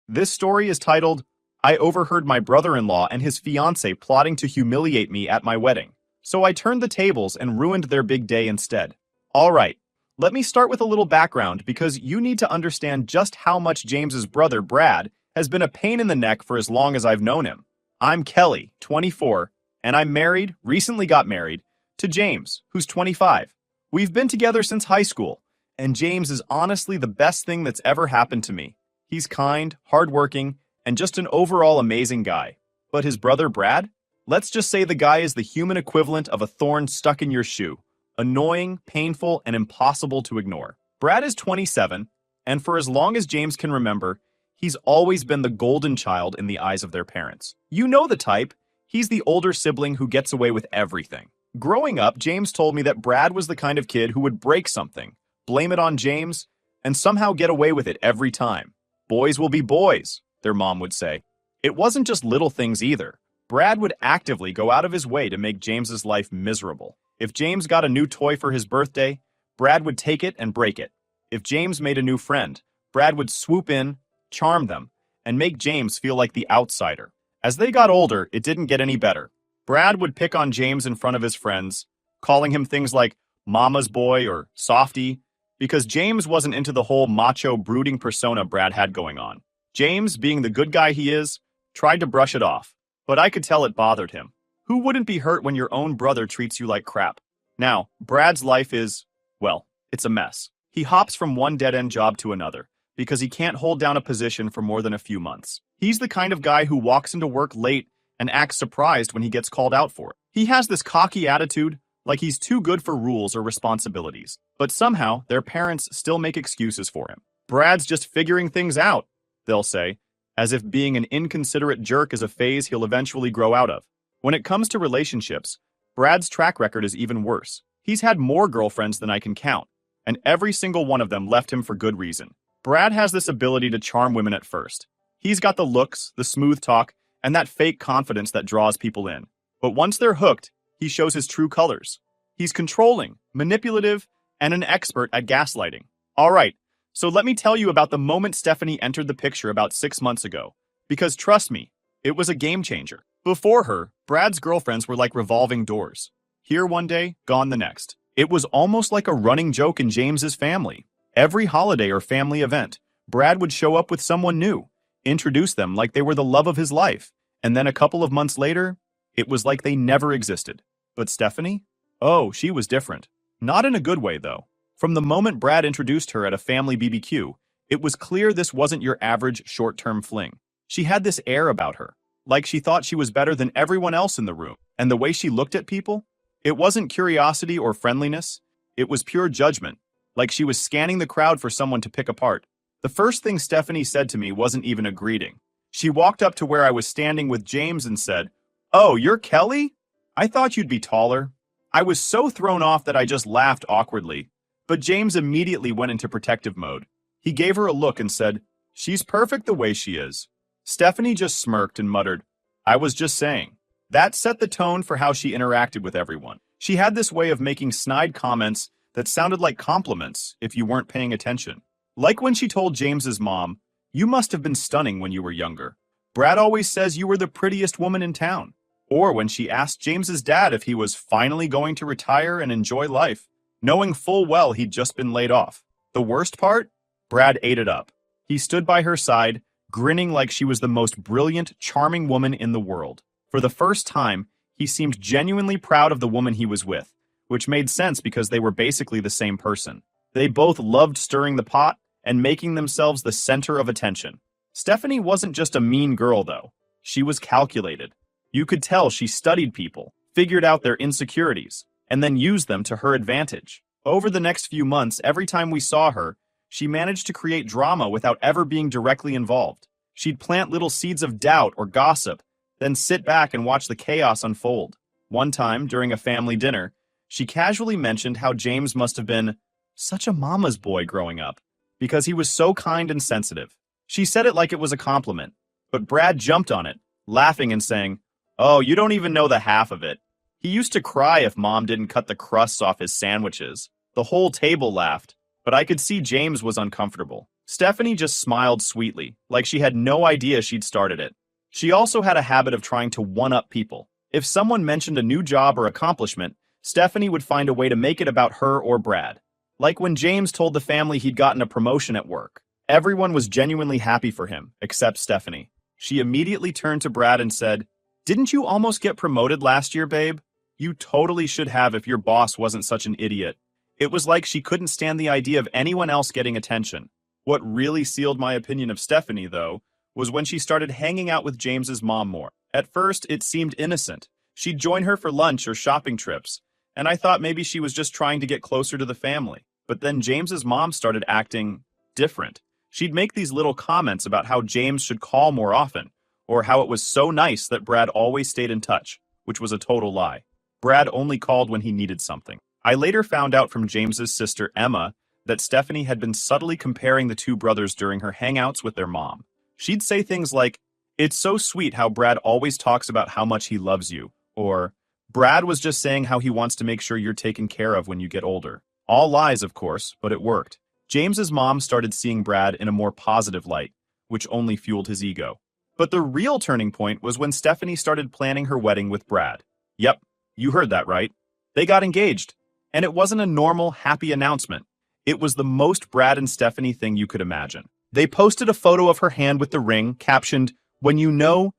This story is titled, I Overheard My Brother-in-Law and His Fiancée Plotting to Humiliate Me at My Wedding. So I turned the tables and ruined their big day instead. Alright, let me start with a little background because you need to understand just how much James's brother, Brad, has been a pain in the neck for as long as I've known him. I'm Kelly, 24, and I'm recently got married, to James, who's 25. We've been together since high school, and James is honestly the best thing that's ever happened to me. He's kind, hardworking, and just an overall amazing guy. But his brother Brad? Let's just say the guy is the human equivalent of a thorn stuck in your shoe. Annoying, painful, and impossible to ignore. Brad is 27, and for as long as James can remember, he's always been the golden child in the eyes of their parents. You know the type. He's the older sibling who gets away with everything. Growing up, James told me that Brad was the kind of kid who would break something, blame it on James, and somehow get away with it every time. Boys will be boys, their mom would say. It wasn't just little things either. Brad would actively go out of his way to make James's life miserable. If James got a new toy for his birthday, Brad would take it and break it. If James made a new friend, Brad would swoop in, charm them, and make James feel like the outsider. As they got older, it didn't get any better. Brad would pick on James in front of his friends, calling him things like mama's boy or softy, because James wasn't into the whole macho brooding persona Brad had going on. James, being the good guy he is, tried to brush it off, but I could tell it bothered him. Who wouldn't be hurt when your own brother treats you like crap? Now, Brad's life is, well, it's a mess. He hops from one dead-end job to another, because he can't hold down a position for more than a few months. He's the kind of guy who walks into work late and acts surprised when he gets called out for it. He has this cocky attitude, like he's too good for rules or responsibilities. But somehow, their parents still make excuses for him. Brad's just figuring things out, they'll say, as if being an inconsiderate jerk is a phase he'll eventually grow out of. When it comes to relationships, Brad's track record is even worse. He's had more girlfriends than I can count, and every single one of them left him for good reason. Brad has this ability to charm women at first. He's got the looks, the smooth talk, and that fake confidence that draws people in. But once they're hooked, he shows his true colors. He's controlling, manipulative, and an expert at gaslighting. Alright, so let me tell you about the moment Stephanie entered the picture about 6 months ago. Because trust me, it was a game changer. Before her, Brad's girlfriends were like revolving doors. Here one day, gone the next. It was almost like a running joke in James's family. Every holiday or family event, Brad would show up with someone new, introduce them like they were the love of his life, and then a couple of months later, it was like they never existed. But Stephanie? Oh, she was different. Not in a good way, though. From the moment Brad introduced her at a family BBQ, it was clear this wasn't your average short-term fling. She had this air about her, like she thought she was better than everyone else in the room. And the way she looked at people, it wasn't curiosity or friendliness, it was pure judgment, like she was scanning the crowd for someone to pick apart. The first thing Stephanie said to me wasn't even a greeting. She walked up to where I was standing with James and said, "Oh, you're Kelly? I thought you'd be taller." I was so thrown off that I just laughed awkwardly, but James immediately went into protective mode. He gave her a look and said, "She's perfect the way she is." Stephanie just smirked and muttered, "I was just saying." That set the tone for how she interacted with everyone. She had this way of making snide comments that sounded like compliments if you weren't paying attention. Like when she told James's mom, "You must have been stunning when you were younger. Brad always says you were the prettiest woman in town." Or when she asked James's dad if he was finally going to retire and enjoy life, knowing full well he'd just been laid off. The worst part? Brad ate it up. He stood by her side, grinning like she was the most brilliant, charming woman in the world. For the first time, he seemed genuinely proud of the woman he was with, which made sense because they were basically the same person. They both loved stirring the pot and making themselves the center of attention. Stephanie wasn't just a mean girl, though. She was calculated. You could tell she studied people, figured out their insecurities, and then used them to her advantage. Over the next few months, every time we saw her, she managed to create drama without ever being directly involved. She'd plant little seeds of doubt or gossip, then sit back and watch the chaos unfold. One time, during a family dinner, she casually mentioned how James must have been such a mama's boy growing up, because he was so kind and sensitive. She said it like it was a compliment, but Brad jumped on it, laughing and saying, "Oh, you don't even know the half of it. He used to cry if Mom didn't cut the crusts off his sandwiches." The whole table laughed, but I could see James was uncomfortable. Stephanie just smiled sweetly, like she had no idea she'd started it. She also had a habit of trying to one-up people. If someone mentioned a new job or accomplishment, Stephanie would find a way to make it about her or Brad. Like when James told the family he'd gotten a promotion at work. Everyone was genuinely happy for him, except Stephanie. She immediately turned to Brad and said, "Didn't you almost get promoted last year, babe? You totally should have if your boss wasn't such an idiot." It was like she couldn't stand the idea of anyone else getting attention. What really sealed my opinion of Stephanie, though, was when she started hanging out with James's mom more. At first, it seemed innocent. She'd join her for lunch or shopping trips, and I thought maybe she was just trying to get closer to the family. But then James's mom started acting different. She'd make these little comments about how James should call more often, or how it was so nice that Brad always stayed in touch, which was a total lie. Brad only called when he needed something. I later found out from James's sister Emma that Stephanie had been subtly comparing the two brothers during her hangouts with their mom. She'd say things like, "It's so sweet how Brad always talks about how much he loves you," or "Brad was just saying how he wants to make sure you're taken care of when you get older." All lies, of course, but it worked. James's mom started seeing Brad in a more positive light, which only fueled his ego. But the real turning point was when Stephanie started planning her wedding with Brad. Yep, you heard that right. They got engaged. And it wasn't a normal, happy announcement. It was the most Brad and Stephanie thing you could imagine. They posted a photo of her hand with the ring, captioned, "When you know,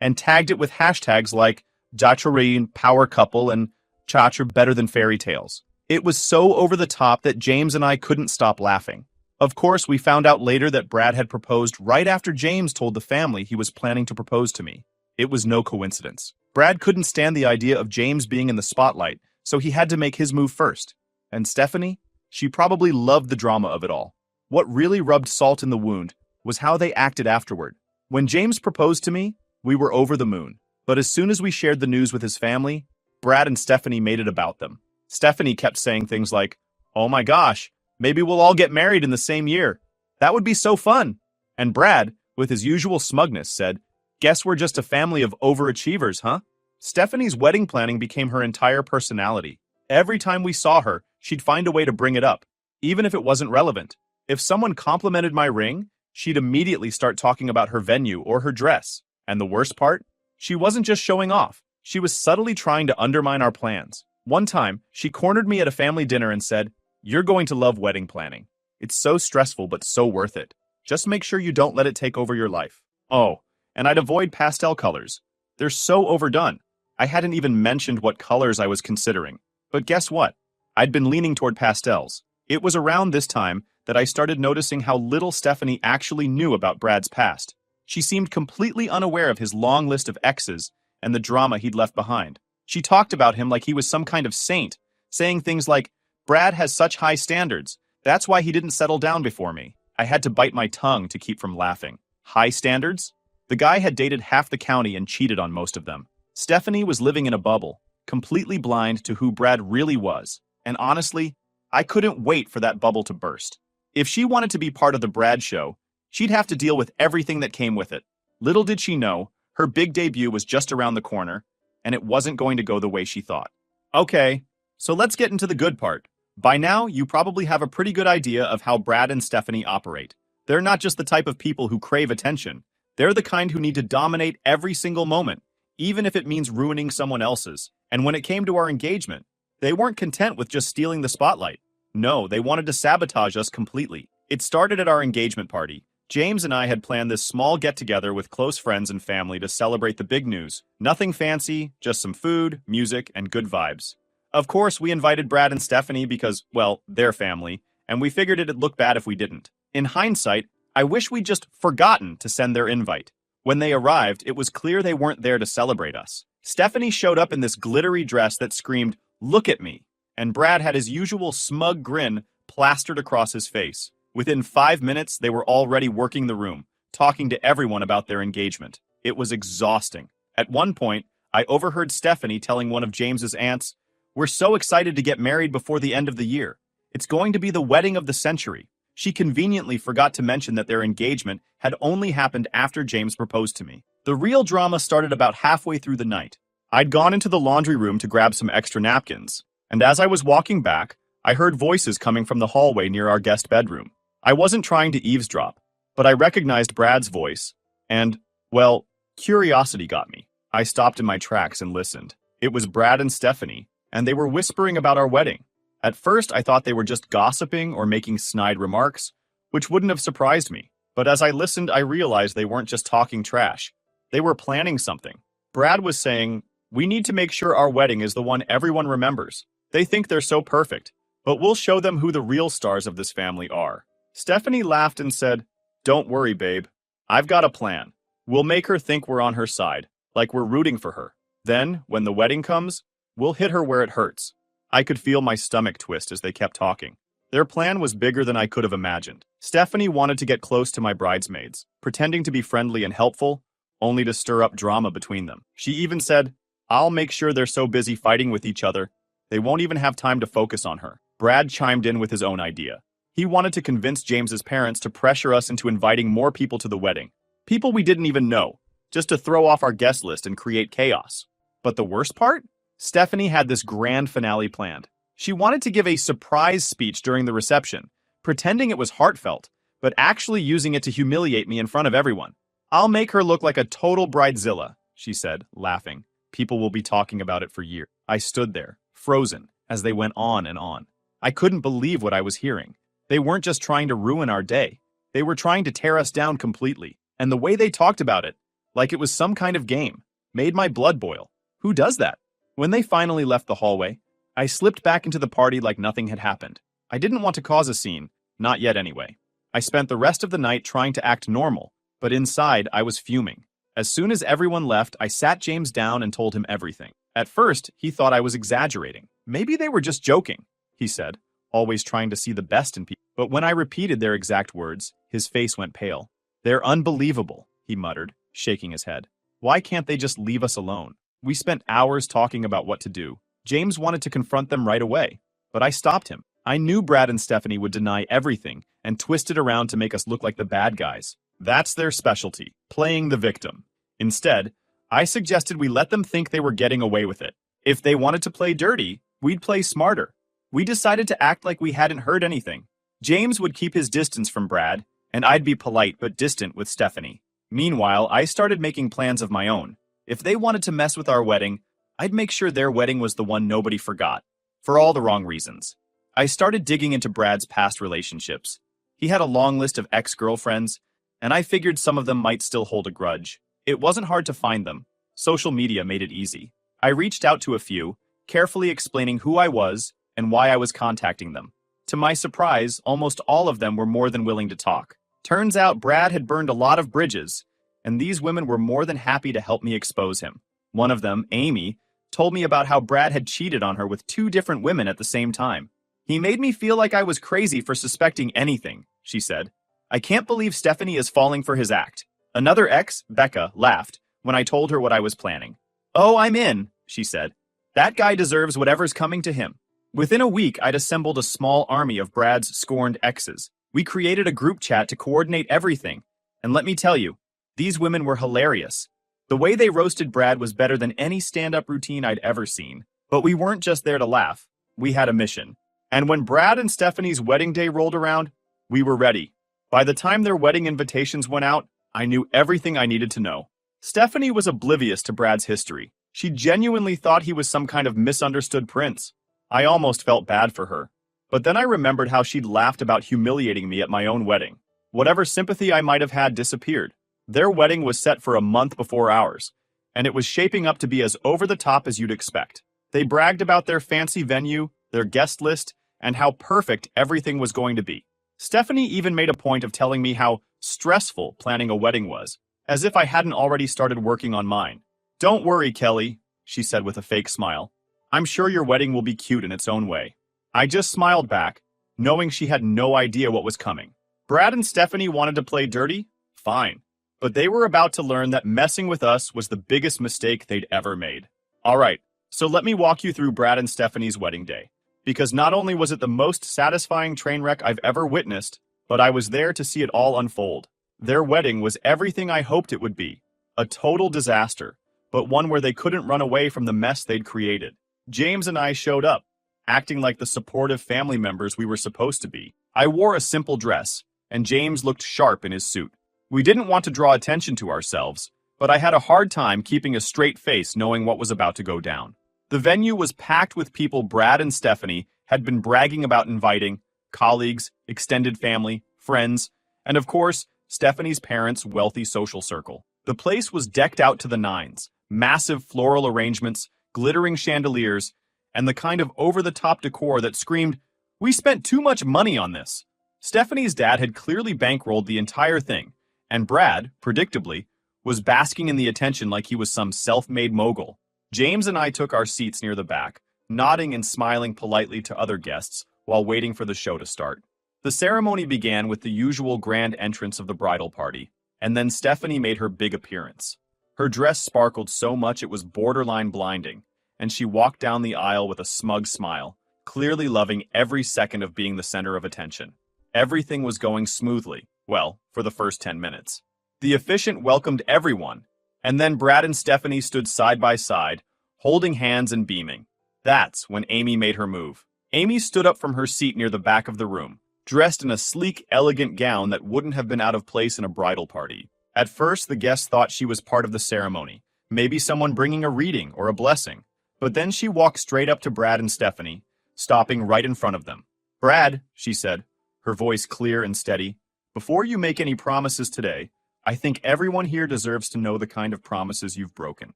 and tagged it with hashtags like Jacharine, Power Couple, and Chacha Better Than Fairy Tales. It was so over the top that James and I couldn't stop laughing. Of course, we found out later that Brad had proposed right after James told the family he was planning to propose to me. It was no coincidence. Brad couldn't stand the idea of James being in the spotlight, so he had to make his move first. And Stephanie? She probably loved the drama of it all. What really rubbed salt in the wound was how they acted afterward. When James proposed to me, we were over the moon. But as soon as we shared the news with his family, Brad and Stephanie made it about them. Stephanie kept saying things like, "Oh my gosh, maybe we'll all get married in the same year. That would be so fun." And Brad, with his usual smugness, said, "Guess we're just a family of overachievers, huh?" Stephanie's wedding planning became her entire personality. Every time we saw her, she'd find a way to bring it up, even if it wasn't relevant. If someone complimented my ring, she'd immediately start talking about her venue or her dress. And the worst part? She wasn't just showing off. She was subtly trying to undermine our plans. One time, she cornered me at a family dinner and said, "You're going to love wedding planning. It's so stressful but so worth it. Just make sure you don't let it take over your life." Oh, and I'd avoid pastel colors. They're so overdone. I hadn't even mentioned what colors I was considering. But guess what? I'd been leaning toward pastels. It was around this time that I started noticing how little Stephanie actually knew about Brad's past. She seemed completely unaware of his long list of exes and the drama he'd left behind. She talked about him like he was some kind of saint, saying things like, "Brad has such high standards. That's why he didn't settle down before me." I had to bite my tongue to keep from laughing. High standards? The guy had dated half the county and cheated on most of them. Stephanie was living in a bubble, completely blind to who Brad really was. And honestly, I couldn't wait for that bubble to burst. If she wanted to be part of the Brad show, she'd have to deal with everything that came with it. Little did she know, her big debut was just around the corner, and it wasn't going to go the way she thought. Okay, so let's get into the good part. By now, you probably have a pretty good idea of how Brad and Stephanie operate. They're not just the type of people who crave attention. They're the kind who need to dominate every single moment, even if it means ruining someone else's. And when it came to our engagement, they weren't content with just stealing the spotlight. No, they wanted to sabotage us completely. It started at our engagement party. James and I had planned this small get-together with close friends and family to celebrate the big news. Nothing fancy, just some food, music, and good vibes. Of course, we invited Brad and Stephanie because, well, they're family, and we figured it'd look bad if we didn't. In hindsight, I wish we'd just forgotten to send their invite. When they arrived, it was clear they weren't there to celebrate us. Stephanie showed up in this glittery dress that screamed, "Look at me," and Brad had his usual smug grin plastered across his face. Within 5 minutes, they were already working the room, talking to everyone about their engagement. It was exhausting. At one point, I overheard Stephanie telling one of James's aunts, "We're so excited to get married before the end of the year. It's going to be the wedding of the century." She conveniently forgot to mention that their engagement had only happened after James proposed to me. The real drama started about halfway through the night. I'd gone into the laundry room to grab some extra napkins, and as I was walking back, I heard voices coming from the hallway near our guest bedroom. I wasn't trying to eavesdrop, but I recognized Brad's voice, and, well, curiosity got me. I stopped in my tracks and listened. It was Brad and Stephanie, and they were whispering about our wedding. At first, I thought they were just gossiping or making snide remarks, which wouldn't have surprised me. But as I listened, I realized they weren't just talking trash. They were planning something. Brad was saying, "We need to make sure our wedding is the one everyone remembers. They think they're so perfect, but we'll show them who the real stars of this family are." Stephanie laughed and said, "Don't worry, babe. I've got a plan. We'll make her think we're on her side, like we're rooting for her. Then, when the wedding comes, we'll hit her where it hurts." I could feel my stomach twist as they kept talking. Their plan was bigger than I could have imagined. Stephanie wanted to get close to my bridesmaids, pretending to be friendly and helpful, only to stir up drama between them. She even said, "I'll make sure they're so busy fighting with each other, they won't even have time to focus on her." Brad chimed in with his own idea. He wanted to convince James's parents to pressure us into inviting more people to the wedding. People we didn't even know, just to throw off our guest list and create chaos. But the worst part? Stephanie had this grand finale planned. She wanted to give a surprise speech during the reception, pretending it was heartfelt, but actually using it to humiliate me in front of everyone. "I'll make her look like a total bridezilla," she said, laughing. "People will be talking about it for years." I stood there, frozen, as they went on and on. I couldn't believe what I was hearing. They weren't just trying to ruin our day. They were trying to tear us down completely. And the way they talked about it, like it was some kind of game, made my blood boil. Who does that? When they finally left the hallway, I slipped back into the party like nothing had happened. I didn't want to cause a scene, not yet anyway. I spent the rest of the night trying to act normal, but inside I was fuming. As soon as everyone left, I sat James down and told him everything. At first, he thought I was exaggerating. "Maybe they were just joking," he said, always trying to see the best in people. But when I repeated their exact words, his face went pale. "They're unbelievable," he muttered, shaking his head. "Why can't they just leave us alone?" We spent hours talking about what to do. James wanted to confront them right away, but I stopped him. I knew Brad and Stephanie would deny everything and twist it around to make us look like the bad guys. That's their specialty, playing the victim. Instead, I suggested we let them think they were getting away with it. If they wanted to play dirty, we'd play smarter. We decided to act like we hadn't heard anything. James would keep his distance from Brad, and I'd be polite but distant with Stephanie. Meanwhile, I started making plans of my own. If they wanted to mess with our wedding, I'd make sure their wedding was the one nobody forgot, for all the wrong reasons. I started digging into Brad's past relationships. He had a long list of ex-girlfriends, and I figured some of them might still hold a grudge. It wasn't hard to find them. Social media made it easy. I reached out to a few, carefully explaining who I was and why I was contacting them. To my surprise, almost all of them were more than willing to talk. Turns out Brad had burned a lot of bridges, and these women were more than happy to help me expose him. One of them, Amy, told me about how Brad had cheated on her with 2 different women at the same time. "He made me feel like I was crazy for suspecting anything," she said. "I can't believe Stephanie is falling for his act." Another ex, Becca, laughed when I told her what I was planning. "Oh, I'm in," she said. "That guy deserves whatever's coming to him." Within a week, I'd assembled a small army of Brad's scorned exes. We created a group chat to coordinate everything. And let me tell you, these women were hilarious. The way they roasted Brad was better than any stand-up routine I'd ever seen. But we weren't just there to laugh. We had a mission. And when Brad and Stephanie's wedding day rolled around, we were ready. By the time their wedding invitations went out, I knew everything I needed to know. Stephanie was oblivious to Brad's history. She genuinely thought he was some kind of misunderstood prince. I almost felt bad for her. But then I remembered how she'd laughed about humiliating me at my own wedding. Whatever sympathy I might have had disappeared. Their wedding was set for a month before ours, and it was shaping up to be as over-the-top as you'd expect. They bragged about their fancy venue, their guest list, and how perfect everything was going to be. Stephanie even made a point of telling me how stressful planning a wedding was, as if I hadn't already started working on mine. "Don't worry, Kelly," she said with a fake smile. "I'm sure your wedding will be cute in its own way." I just smiled back, knowing she had no idea what was coming. Brad and Stephanie wanted to play dirty? Fine. But they were about to learn that messing with us was the biggest mistake they'd ever made. All right, so let me walk you through Brad and Stephanie's wedding day. Because not only was it the most satisfying train wreck I've ever witnessed, but I was there to see it all unfold. Their wedding was everything I hoped it would be. A total disaster, but one where they couldn't run away from the mess they'd created. James and I showed up, acting like the supportive family members we were supposed to be. I wore a simple dress, and James looked sharp in his suit. We didn't want to draw attention to ourselves, but I had a hard time keeping a straight face knowing what was about to go down. The venue was packed with people Brad and Stephanie had been bragging about inviting: colleagues, extended family, friends, and of course, Stephanie's parents' wealthy social circle. The place was decked out to the nines: massive floral arrangements, glittering chandeliers, and the kind of over-the-top decor that screamed, "We spent too much money on this." Stephanie's dad had clearly bankrolled the entire thing, and Brad, predictably, was basking in the attention like he was some self-made mogul. James and I took our seats near the back, nodding and smiling politely to other guests while waiting for the show to start. The ceremony began with the usual grand entrance of the bridal party, and then Stephanie made her big appearance. Her dress sparkled so much it was borderline blinding, and she walked down the aisle with a smug smile, clearly loving every second of being the center of attention. Everything was going smoothly, well, for the first 10 minutes. The officiant welcomed everyone, and then Brad and Stephanie stood side by side, holding hands and beaming. That's when Amy made her move. Amy stood up from her seat near the back of the room, dressed in a sleek, elegant gown that wouldn't have been out of place in a bridal party. At first, the guests thought she was part of the ceremony, maybe someone bringing a reading or a blessing. But then she walked straight up to Brad and Stephanie, stopping right in front of them. "Brad," she said, her voice clear and steady, "before you make any promises today, I think everyone here deserves to know the kind of promises you've broken."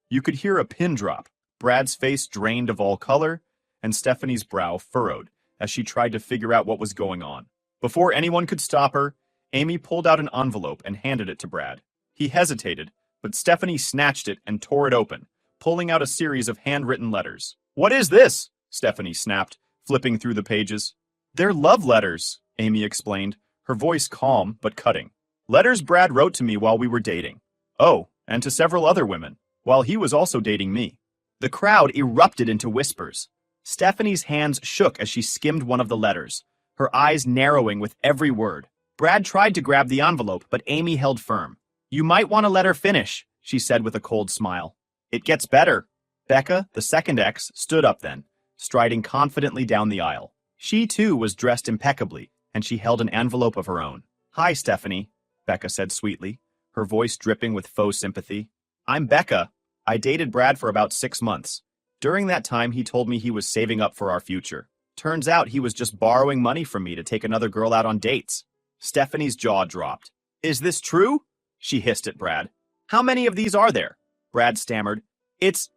You could hear a pin drop. Brad's face drained of all color, and Stephanie's brow furrowed as she tried to figure out what was going on. Before anyone could stop her, Amy pulled out an envelope and handed it to Brad. He hesitated, but Stephanie snatched it and tore it open, pulling out a series of handwritten letters. "What is this?" Stephanie snapped, flipping through the pages. "They're love letters," Amy explained, her voice calm but cutting. "Letters Brad wrote to me while we were dating. Oh, and to several other women, while he was also dating me." The crowd erupted into whispers. Stephanie's hands shook as she skimmed one of the letters, her eyes narrowing with every word. Brad tried to grab the envelope, but Amy held firm. "You might want to let her finish," she said with a cold smile. "It gets better." Becca, the second ex, stood up then, striding confidently down the aisle. She too was dressed impeccably, and she held an envelope of her own. "Hi, Stephanie," Becca said sweetly, her voice dripping with faux sympathy. "I'm Becca. I dated Brad for about 6 months. During that time, he told me he was saving up for our future. Turns out he was just borrowing money from me to take another girl out on dates." Stephanie's jaw dropped. "Is this true?" she hissed at Brad. "How many of these are there?" Brad stammered. It's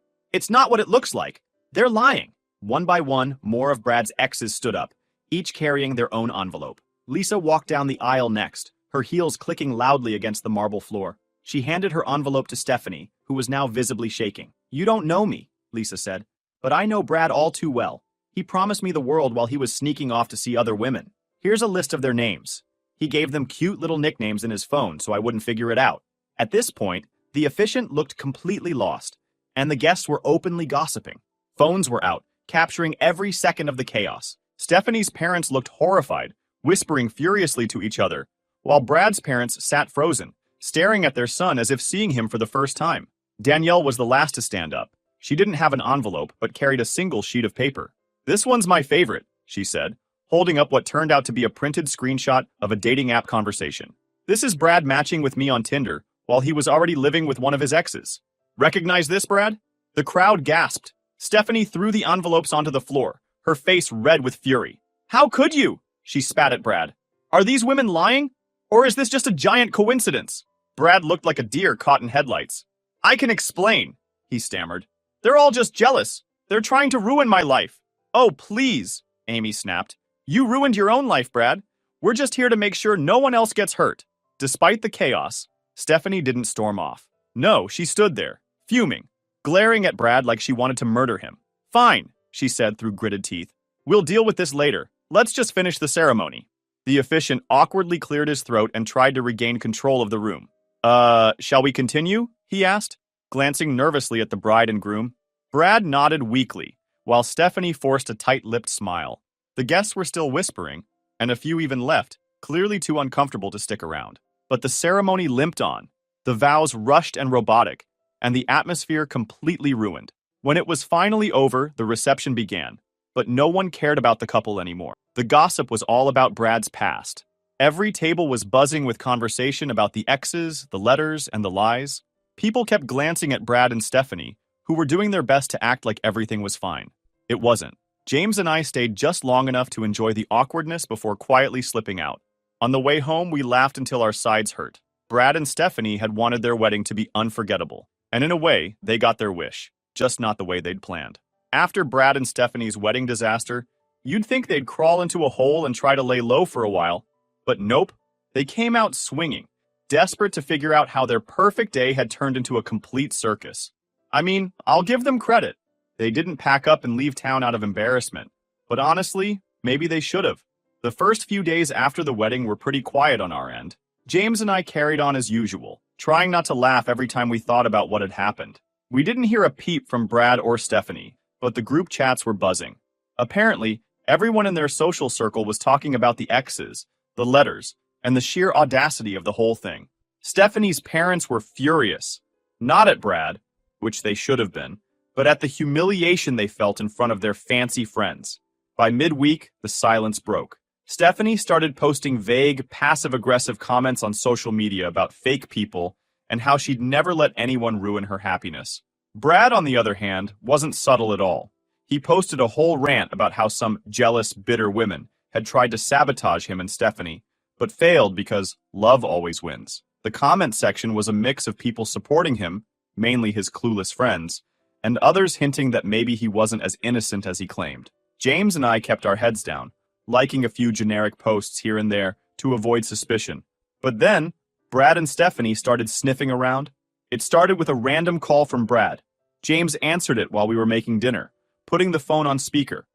not what it looks like. They're lying." One by one, more of Brad's exes stood up, each carrying their own envelope. Lisa walked down the aisle next, her heels clicking loudly against the marble floor. She handed her envelope to Stephanie, who was now visibly shaking. "You don't know me," Lisa said, "but I know Brad all too well. He promised me the world while he was sneaking off to see other women. Here's a list of their names. He gave them cute little nicknames in his phone so I wouldn't figure it out." At this point, the officiant looked completely lost, and the guests were openly gossiping. Phones were out, capturing every second of the chaos. Stephanie's parents looked horrified, whispering furiously to each other, while Brad's parents sat frozen, staring at their son as if seeing him for the first time. Danielle was the last to stand up. She didn't have an envelope, but carried a single sheet of paper. "This one's my favorite," she said, holding up what turned out to be a printed screenshot of a dating app conversation. "This is Brad matching with me on Tinder, while he was already living with one of his exes. Recognize this, Brad?" The crowd gasped. Stephanie threw the envelopes onto the floor, her face red with fury. "How could you?" she spat at Brad. "Are these women lying? Or is this just a giant coincidence?" Brad looked like a deer caught in headlights. "I can explain," he stammered. "They're all just jealous. They're trying to ruin my life." "Oh, please," Amy snapped. "You ruined your own life, Brad. We're just here to make sure no one else gets hurt." Despite the chaos, Stephanie didn't storm off. No, she stood there, fuming, glaring at Brad like she wanted to murder him. "Fine," she said through gritted teeth. "We'll deal with this later. Let's just finish the ceremony." The officiant awkwardly cleared his throat and tried to regain control of the room. Shall we continue?" he asked, glancing nervously at the bride and groom. Brad nodded weakly, while Stephanie forced a tight-lipped smile. The guests were still whispering, and a few even left, clearly too uncomfortable to stick around. But the ceremony limped on, the vows rushed and robotic, and the atmosphere completely ruined. When it was finally over, the reception began, but no one cared about the couple anymore. The gossip was all about Brad's past. Every table was buzzing with conversation about the X's, the letters, and the lies. People kept glancing at Brad and Stephanie, who were doing their best to act like everything was fine. It wasn't. James and I stayed just long enough to enjoy the awkwardness before quietly slipping out. On the way home, we laughed until our sides hurt. Brad and Stephanie had wanted their wedding to be unforgettable, and in a way, they got their wish, just not the way they'd planned. After Brad and Stephanie's wedding disaster, you'd think they'd crawl into a hole and try to lay low for a while, but nope, they came out swinging, desperate to figure out how their perfect day had turned into a complete circus. I mean, I'll give them credit. They didn't pack up and leave town out of embarrassment, but honestly, maybe they should have. The first few days after the wedding were pretty quiet on our end. James and I carried on as usual, trying not to laugh every time we thought about what had happened. We didn't hear a peep from Brad or Stephanie, but the group chats were buzzing. Apparently, everyone in their social circle was talking about the X's, the letters, and the sheer audacity of the whole thing. Stephanie's parents were furious, not at Brad, which they should have been, but at the humiliation they felt in front of their fancy friends. By midweek, the silence broke. Stephanie started posting vague, passive-aggressive comments on social media about fake people and how she'd never let anyone ruin her happiness. Brad, on the other hand, wasn't subtle at all. He posted a whole rant about how some jealous, bitter women had tried to sabotage him and Stephanie, but failed because love always wins. The comment section was a mix of people supporting him, mainly his clueless friends, and others hinting that maybe he wasn't as innocent as he claimed. James and I kept our heads down, liking a few generic posts here and there to avoid suspicion. But then, Brad and Stephanie started sniffing around. It started with a random call from Brad. James answered it while we were making dinner, putting the phone on speaker.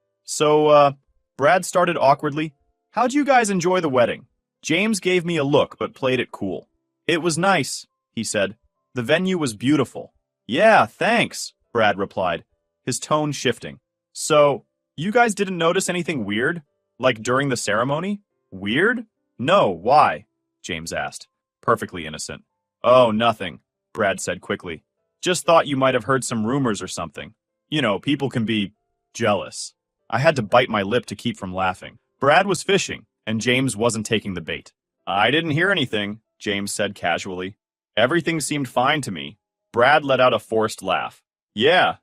Brad started awkwardly, "How'd you guys enjoy the wedding?" James gave me a look but played it cool. "It was nice," he said. "The venue was beautiful." "Yeah, thanks," Brad replied, his tone shifting. "So, you guys didn't notice anything weird? Like during the ceremony?" "Weird? No, why?" James asked, perfectly innocent. "Oh, nothing," Brad said quickly. "Just thought you might have heard some rumors or something. You know, people can be jealous." I had to bite my lip to keep from laughing. Brad was fishing, and James wasn't taking the bait. "I didn't hear anything," James said casually. "Everything seemed fine to me." Brad let out a forced laugh. Yeah,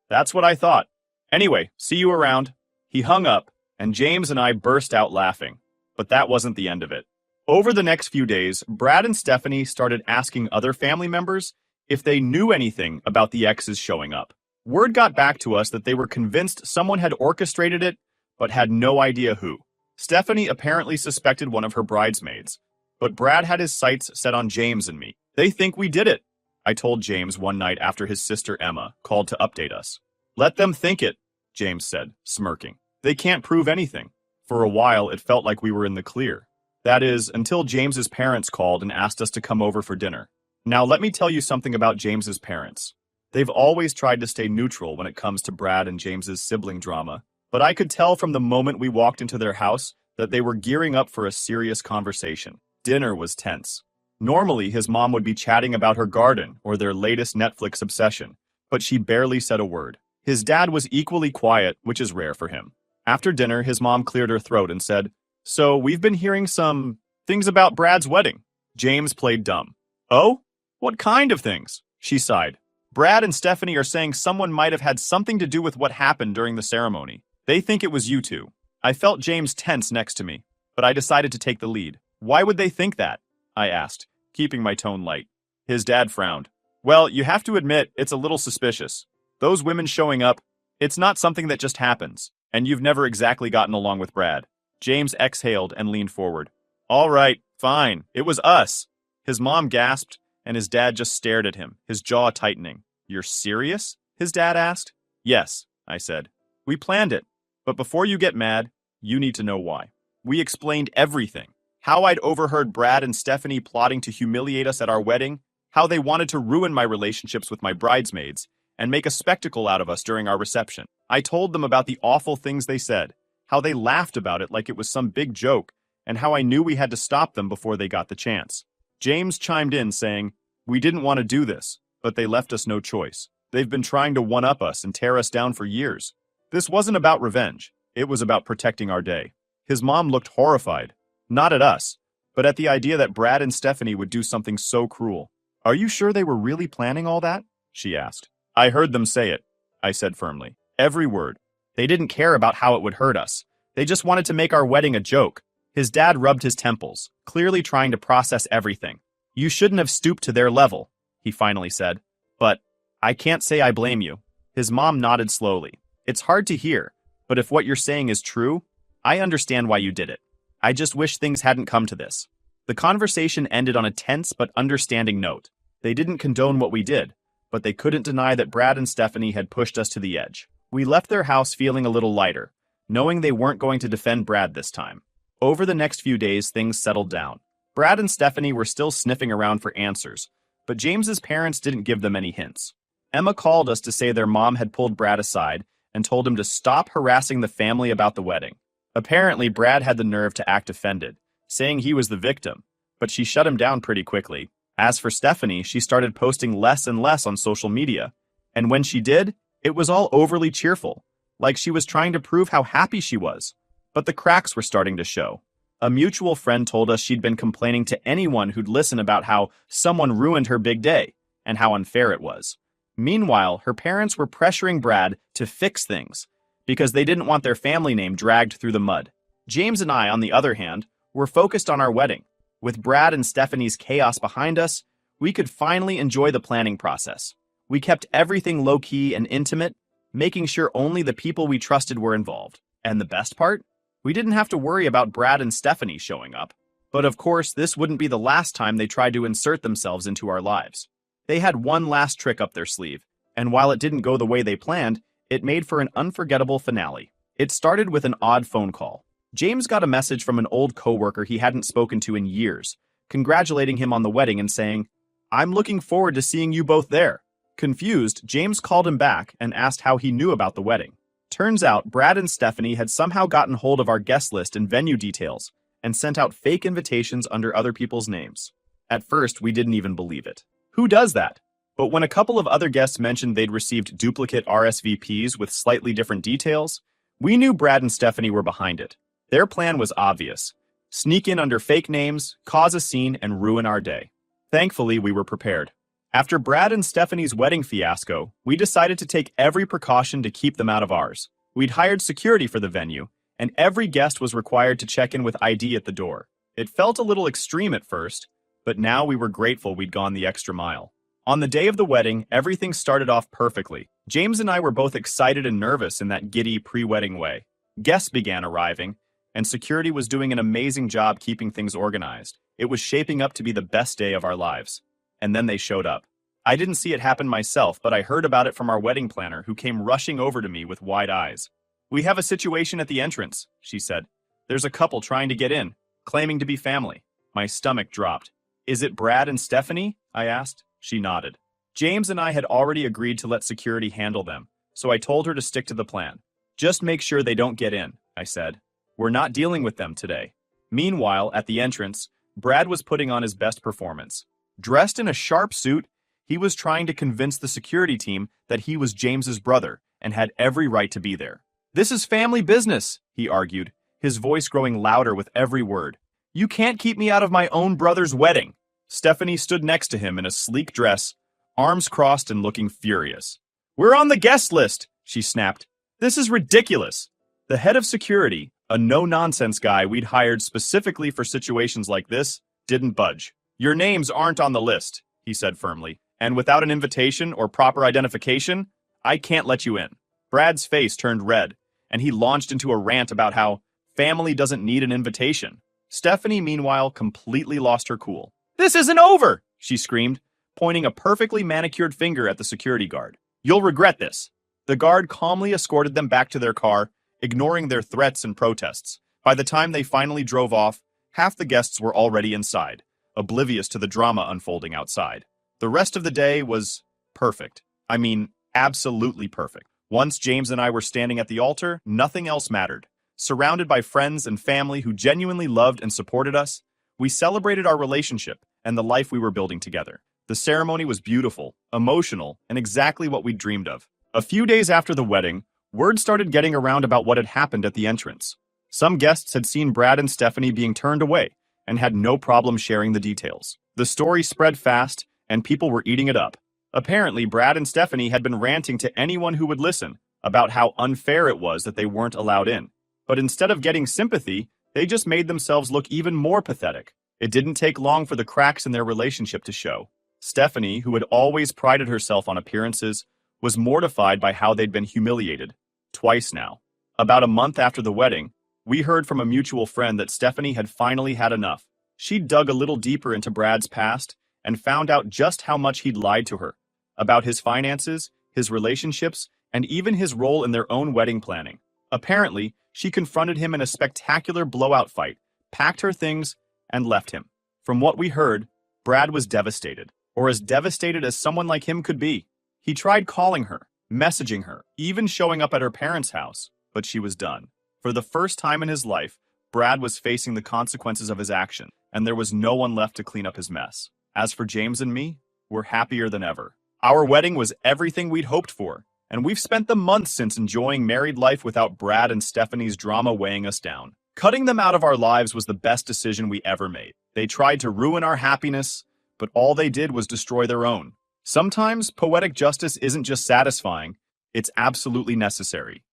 that's what I thought. Anyway, see you around." He hung up, and James and I burst out laughing. But that wasn't the end of it. Over the next few days, Brad and Stephanie started asking other family members if they knew anything about the X's showing up. Word got back to us that they were convinced someone had orchestrated it, but had no idea who. Stephanie apparently suspected one of her bridesmaids, but Brad had his sights set on James and me. "They think we did it," I told James one night after his sister Emma called to update us. "Let them think it," James said, smirking. "They can't prove anything." For a while, it felt like we were in the clear. That is, until James's parents called and asked us to come over for dinner. Now, let me tell you something about James's parents. They've always tried to stay neutral when it comes to Brad and James's sibling drama, but I could tell from the moment we walked into their house that they were gearing up for a serious conversation. Dinner was tense. Normally, his mom would be chatting about her garden or their latest Netflix obsession, but she barely said a word. His dad was equally quiet, which is rare for him. After dinner, his mom cleared her throat and said, "So, we've been hearing some things about Brad's wedding." James played dumb. "Oh? What kind of things?" She sighed. "Brad and Stephanie are saying someone might have had something to do with what happened during the ceremony. They think it was you two." I felt James tense next to me, but I decided to take the lead. "Why would they think that?" I asked, keeping my tone light. His dad frowned. "Well, you have to admit, it's a little suspicious. Those women showing up, it's not something that just happens, and you've never exactly gotten along with Brad." James exhaled and leaned forward. "All right, fine, it was us." His mom gasped, and his dad just stared at him, his jaw tightening. "You're serious?" his dad asked. "Yes," I said. "We planned it. But before you get mad, you need to know why." We explained everything. How I'd overheard Brad and Stephanie plotting to humiliate us at our wedding, how they wanted to ruin my relationships with my bridesmaids, and make a spectacle out of us during our reception. I told them about the awful things they said, how they laughed about it like it was some big joke, and how I knew we had to stop them before they got the chance. James chimed in saying, "We didn't want to do this, but they left us no choice. They've been trying to one-up us and tear us down for years. This wasn't about revenge. It was about protecting our day." His mom looked horrified. Not at us, but at the idea that Brad and Stephanie would do something so cruel. Are you sure they were really planning all that? She asked. I heard them say it, I said firmly. Every word. They didn't care about how it would hurt us. They just wanted to make our wedding a joke. His dad rubbed his temples, clearly trying to process everything. You shouldn't have stooped to their level, he finally said. But I can't say I blame you. His mom nodded slowly. It's hard to hear, but if what you're saying is true, I understand why you did it. I just wish things hadn't come to this. The conversation ended on a tense but understanding note. They didn't condone what we did, but they couldn't deny that Brad and Stephanie had pushed us to the edge. We left their house feeling a little lighter, knowing they weren't going to defend Brad this time. Over the next few days, things settled down. Brad and Stephanie were still sniffing around for answers, but James's parents didn't give them any hints. Emma called us to say their mom had pulled Brad aside and told him to stop harassing the family about the wedding. Apparently, Brad had the nerve to act offended, saying he was the victim, but she shut him down pretty quickly. As for Stephanie, she started posting less and less on social media, and when she did, it was all overly cheerful, like she was trying to prove how happy she was. But the cracks were starting to show. A mutual friend told us she'd been complaining to anyone who'd listen about how someone ruined her big day and how unfair it was. Meanwhile, her parents were pressuring Brad to fix things because they didn't want their family name dragged through the mud. James and I, on the other hand, were focused on our wedding. With Brad and Stephanie's chaos behind us, we could finally enjoy the planning process. We kept everything low-key and intimate, making sure only the people we trusted were involved. And the best part? We didn't have to worry about Brad and Stephanie showing up. But of course, this wouldn't be the last time they tried to insert themselves into our lives. They had one last trick up their sleeve, and while it didn't go the way they planned, it made for an unforgettable finale. It started with an odd phone call. James got a message from an old coworker he hadn't spoken to in years, congratulating him on the wedding and saying, "I'm looking forward to seeing you both there." Confused, James called him back and asked how he knew about the wedding. Turns out, Brad and Stephanie had somehow gotten hold of our guest list and venue details and sent out fake invitations under other people's names. At first, we didn't even believe it. Who does that? But when a couple of other guests mentioned they'd received duplicate RSVPs with slightly different details, we knew Brad and Stephanie were behind it. Their plan was obvious. Sneak in under fake names, cause a scene, and ruin our day. Thankfully, we were prepared. After Brad and Stephanie's wedding fiasco, we decided to take every precaution to keep them out of ours. We'd hired security for the venue, and every guest was required to check in with ID at the door. It felt a little extreme at first, but now we were grateful we'd gone the extra mile. On the day of the wedding, everything started off perfectly. James and I were both excited and nervous in that giddy pre-wedding way. Guests began arriving, and security was doing an amazing job keeping things organized. It was shaping up to be the best day of our lives. And then they showed up. I didn't see it happen myself, but I heard about it from our wedding planner, who came rushing over to me with wide eyes. "We have a situation at the entrance," she said. "There's a couple trying to get in, claiming to be family." My stomach dropped. "Is it Brad and Stephanie?" I asked. She nodded. James and I had already agreed to let security handle them, so I told her to stick to the plan. "Just make sure they don't get in," I said. "We're not dealing with them today." Meanwhile, at the entrance, Brad was putting on his best performance. Dressed in a sharp suit, he was trying to convince the security team that he was James's brother and had every right to be there. "This is family business," he argued, his voice growing louder with every word. "You can't keep me out of my own brother's wedding." Stephanie stood next to him in a sleek dress, arms crossed and looking furious. "We're on the guest list," she snapped. "This is ridiculous." The head of security, a no-nonsense guy we'd hired specifically for situations like this, didn't budge. "Your names aren't on the list," he said firmly, "and without an invitation or proper identification, I can't let you in." Brad's face turned red, and he launched into a rant about how family doesn't need an invitation. Stephanie, meanwhile, completely lost her cool. "This isn't over!" she screamed, pointing a perfectly manicured finger at the security guard. "You'll regret this." The guard calmly escorted them back to their car, ignoring their threats and protests. By the time they finally drove off, half the guests were already inside, oblivious to the drama unfolding outside. The rest of the day was perfect. I mean, absolutely perfect. Once James and I were standing at the altar, nothing else mattered. Surrounded by friends and family who genuinely loved and supported us, we celebrated our relationship and the life we were building together. The ceremony was beautiful, emotional, and exactly what we'd dreamed of. A few days after the wedding, word started getting around about what had happened at the entrance. Some guests had seen Brad and Stephanie being turned away and had no problem sharing the details. The story spread fast, and people were eating it up. Apparently, Brad and Stephanie had been ranting to anyone who would listen about how unfair it was that they weren't allowed in. But instead of getting sympathy, they just made themselves look even more pathetic. It didn't take long for the cracks in their relationship to show. Stephanie, who had always prided herself on appearances, was mortified by how they'd been humiliated. Twice now. About a month after the wedding, we heard from a mutual friend that Stephanie had finally had enough. She dug a little deeper into Brad's past and found out just how much he'd lied to her about his finances, his relationships, and even his role in their own wedding planning. Apparently, she confronted him in a spectacular blowout fight, packed her things, and left him. From what we heard, Brad was devastated, or as devastated as someone like him could be. He tried calling her, messaging her, even showing up at her parents' house, but she was done. For the first time in his life, Brad was facing the consequences of his action, and there was no one left to clean up his mess. As for James and me, we're happier than ever. Our wedding was everything we'd hoped for, and we've spent the months since enjoying married life without Brad and Stephanie's drama weighing us down. Cutting them out of our lives was the best decision we ever made. They tried to ruin our happiness, but all they did was destroy their own. Sometimes poetic justice isn't just satisfying, it's absolutely necessary.